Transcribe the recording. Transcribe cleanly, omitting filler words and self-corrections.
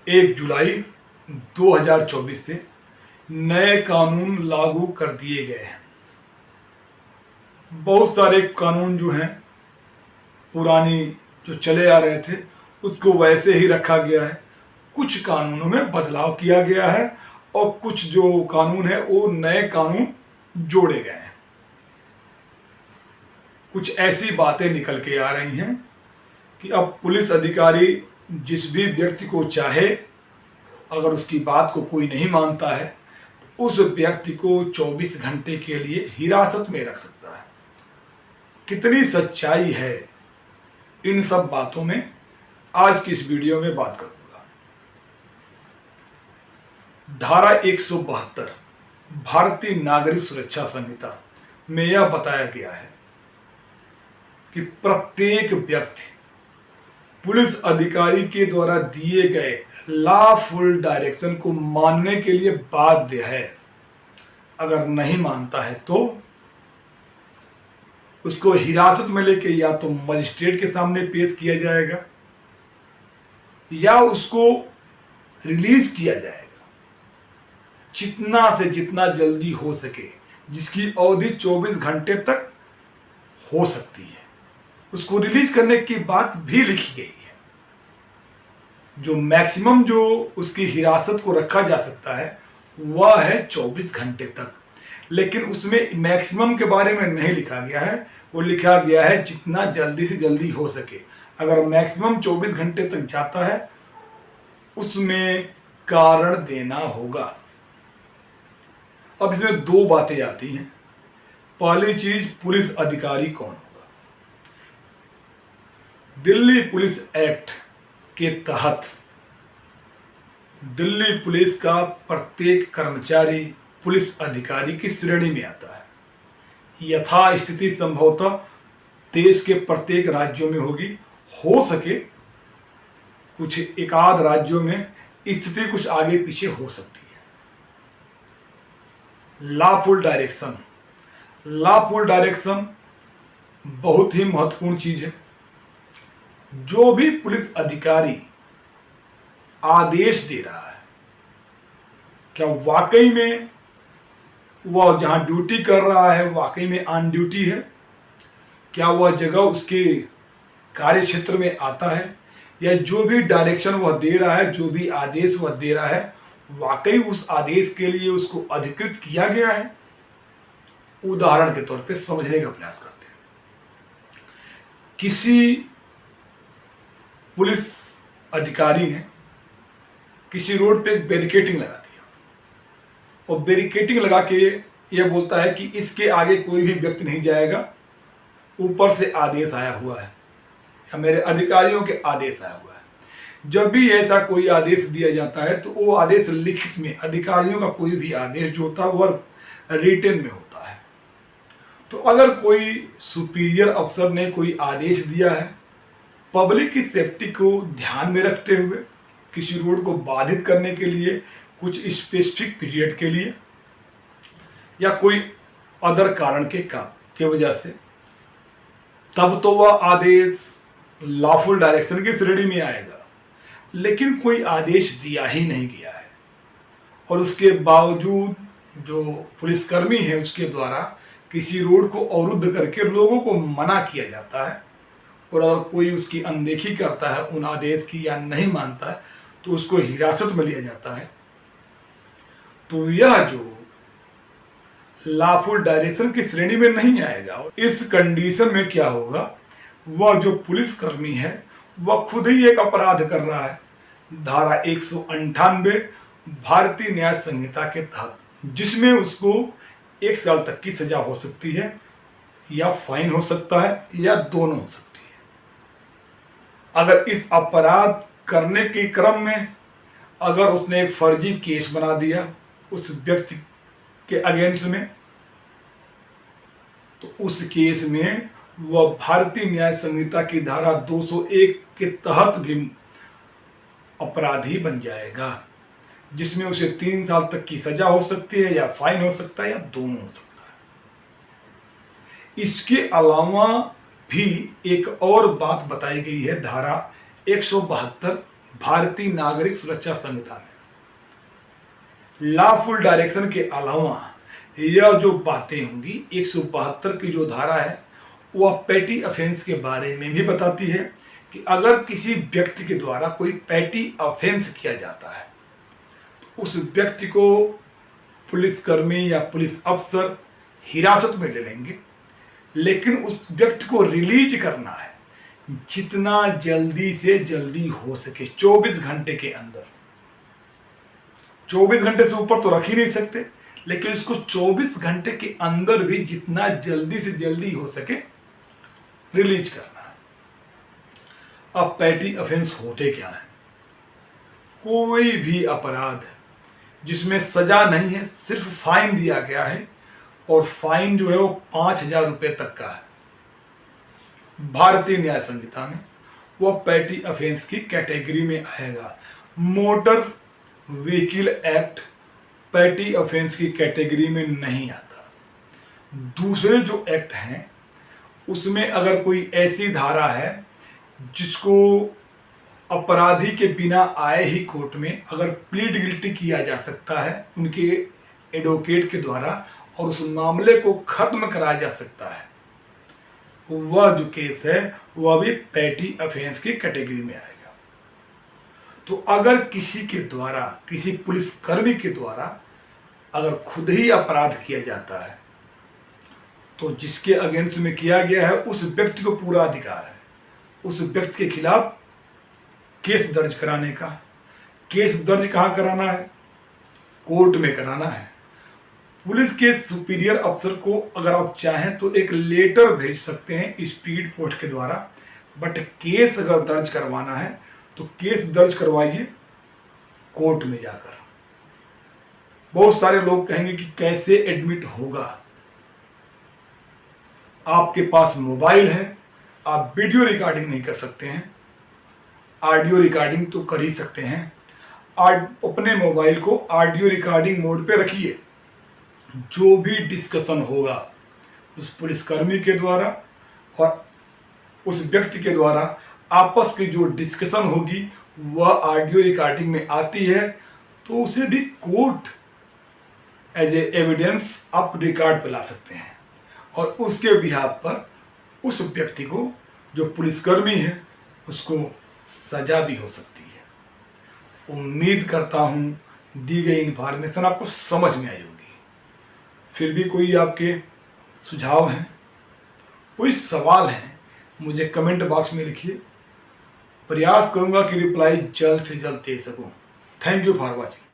1 जुलाई 2024 से नए कानून लागू कर दिए गए हैं। बहुत सारे कानून जो हैं पुरानी जो चले आ रहे थे उसको वैसे ही रखा गया है। कुछ कानूनों में बदलाव किया गया है और कुछ जो कानून है वो नए कानून जोड़े गए हैं। कुछ ऐसी बातें निकल के आ रही हैं कि अब पुलिस अधिकारी जिस भी व्यक्ति को चाहे, अगर उसकी बात को कोई नहीं मानता है, उस व्यक्ति को 24 घंटे के लिए हिरासत में रख सकता है। कितनी सच्चाई है इन सब बातों में, आज की इस वीडियो में बात करूंगा। धारा 172 भारतीय नागरिक सुरक्षा संहिता में यह बताया गया है कि प्रत्येक व्यक्ति पुलिस अधिकारी के द्वारा दिए गए लॉफुल डायरेक्शन को मानने के लिए बाध्य है। अगर नहीं मानता है तो उसको हिरासत में लेके या तो मजिस्ट्रेट के सामने पेश किया जाएगा या उसको रिलीज किया जाएगा जितना से जितना जल्दी हो सके, जिसकी अवधि 24 घंटे तक हो सकती है। उसको रिलीज करने की बात भी लिखी गई है। जो मैक्सिमम जो उसकी हिरासत को रखा जा सकता है वह है 24 घंटे तक, लेकिन उसमें मैक्सिमम के बारे में नहीं लिखा गया है। वो लिखा गया है जितना जल्दी से जल्दी हो सके। अगर मैक्सिमम 24 घंटे तक जाता है उसमें कारण देना होगा। अब इसमें दो बातें आती हैं। पहली चीज, पुलिस अधिकारी कौन होगा। दिल्ली पुलिस एक्ट के तहत दिल्ली पुलिस का प्रत्येक कर्मचारी पुलिस अधिकारी की श्रेणी में आता है। यथास्थिति संभवतः देश के प्रत्येक राज्यों में होगी। हो सके कुछ एकाध राज्यों में स्थिति कुछ आगे पीछे हो सकती है। लॉफुल डायरेक्शन, लॉफुल डायरेक्शन बहुत ही महत्वपूर्ण चीज है। जो भी पुलिस अधिकारी आदेश दे रहा है, क्या वाकई में वह जहां ड्यूटी कर रहा है वाकई में ऑन ड्यूटी है? क्या वह जगह उसके कार्य क्षेत्र में आता है? या जो भी डायरेक्शन वह दे रहा है, जो भी आदेश वह दे रहा है, वाकई उस आदेश के लिए उसको अधिकृत किया गया है? उदाहरण के तौर पे समझने का प्रयास करते हैं। किसी पुलिस अधिकारी ने किसी रोड पे एक बैरिकेडिंग लगा दिया और बैरिकेडिंग लगा के यह बोलता है कि इसके आगे कोई भी व्यक्ति नहीं जाएगा, ऊपर से आदेश आया हुआ है या मेरे अधिकारियों के आदेश आया हुआ है। जब भी ऐसा कोई आदेश दिया जाता है तो वो आदेश लिखित में, अधिकारियों का कोई भी आदेश जो होता है वह रिटन में होता है। तो अगर कोई सुपीरियर अफसर ने कोई आदेश दिया है पब्लिक की सेफ्टी को ध्यान में रखते हुए, किसी रोड को बाधित करने के लिए, कुछ स्पेसिफिक पीरियड के लिए, या कोई अदर कारण के वजह से, तब तो वह आदेश लॉफुल डायरेक्शन की श्रेणी में आएगा। लेकिन कोई आदेश दिया ही नहीं गया है और उसके बावजूद जो पुलिसकर्मी है उसके द्वारा किसी रोड को अवरुद्ध करके लोगों को मना किया जाता है, और अगर कोई उसकी अनदेखी करता है उन आदेश की या नहीं मानता है तो उसको हिरासत में लिया जाता है। तो यह जो लॉफुल डायरेक्शन की श्रेणी में नहीं आएगा। इस कंडीशन में क्या होगा, वह जो पुलिसकर्मी है वह खुद ही एक अपराध कर रहा है। धारा 198 भारतीय न्याय संहिता के तहत, जिसमें उसको 1 साल तक की सजा हो सकती है या फाइन हो सकता है या दोनों हो सकती है। अगर इस अपराध करने के क्रम में अगर उसने एक फर्जी केस बना दिया उस व्यक्ति के अगेंस्ट में, तो उस केस में वह भारतीय न्याय संहिता की धारा 201 के तहत भी अपराधी बन जाएगा, जिसमें उसे 3 साल तक की सजा हो सकती है या फाइन हो सकता है या दोनों हो सकता है। इसके अलावा भी एक और बात बताई गई है, धारा 172 भारतीय नागरिक सुरक्षा संहिता में लॉफुल डायरेक्शन के अलावा यह जो बातें होंगी 172 की जो धारा है वह पेटी ऑफेंस के बारे में भी बताती है कि अगर किसी व्यक्ति के द्वारा कोई पेटी ऑफेंस किया जाता है तो उस व्यक्ति को पुलिसकर्मी या पुलिस अफसर हिरासत में ले लेंगे, लेकिन उस व्यक्ति को रिलीज करना है जितना जल्दी से जल्दी हो सके, 24 घंटे के अंदर। 24 घंटे से ऊपर तो रख ही नहीं सकते, लेकिन इसको 24 घंटे के अंदर भी जितना जल्दी से जल्दी हो सके रिलीज करना है। अब पेटी ऑफेंस होते क्या है? कोई भी अपराध जिसमें सजा नहीं है, सिर्फ फाइन दिया गया है, और फाइन जो है वो 5,000 रुपये तक का है। भारतीय न्याय संहिता में वह पेटी ऑफेंस की कैटेगरी में आएगा। मोटर व्हीकल एक्ट पेटी ऑफेंस की कैटेगरी में नहीं आता। दूसरे जो एक्ट हैं उसमें अगर कोई ऐसी धारा है जिसको अपराधी के बिना आए ही कोर्ट में अगर प्लीड गिल्टी किया जा सकता है उनके एडवोकेट के द्वारा और उस मामले को खत्म कराया जा सकता है, वह जो केस है वह भी पेटी ऑफेंस की कैटेगरी में आएगा। तो अगर किसी के द्वारा, किसी पुलिसकर्मी के द्वारा अगर खुद ही अपराध किया जाता है तो जिसके अगेंस्ट में किया गया है उस व्यक्ति को पूरा अधिकार है उस व्यक्ति के खिलाफ केस दर्ज कराने का। केस दर्ज कहाँ कराना है? कोर्ट में कराना है। पुलिस के सुपीरियर अफसर को अगर आप चाहें तो एक लेटर भेज सकते हैं स्पीड पोस्ट के द्वारा, बट केस अगर दर्ज करवाना है तो केस दर्ज करवाइए कोर्ट में जाकर। बहुत सारे लोग कहेंगे कि कैसे एडमिट होगा? आपके पास मोबाइल है, आप वीडियो रिकॉर्डिंग नहीं कर सकते हैं, ऑडियो रिकॉर्डिंग तो कर ही सकते हैं। अपने मोबाइल को ऑडियो रिकॉर्डिंग मोड पे रखिए। जो भी डिस्कशन होगा उस पुलिसकर्मी के द्वारा और उस व्यक्ति के द्वारा आपस की जो डिस्कशन होगी वह ऑडियो रिकॉर्डिंग में आती है, तो उसे भी कोर्ट एज ए एविडेंस आप रिकॉर्ड पे ला सकते हैं और उसके बिहाफ पर उस व्यक्ति को, जो पुलिसकर्मी है, उसको सजा भी हो सकती है। उम्मीद करता हूं दी गई इंफॉर्मेशन आपको समझ में आई होगी। फिर भी कोई आपके सुझाव हैं, कोई सवाल हैं, मुझे कमेंट बॉक्स में लिखिए। प्रयास करूंगा कि रिप्लाई जल्द से जल्द दे सकूं। Thank you for watching.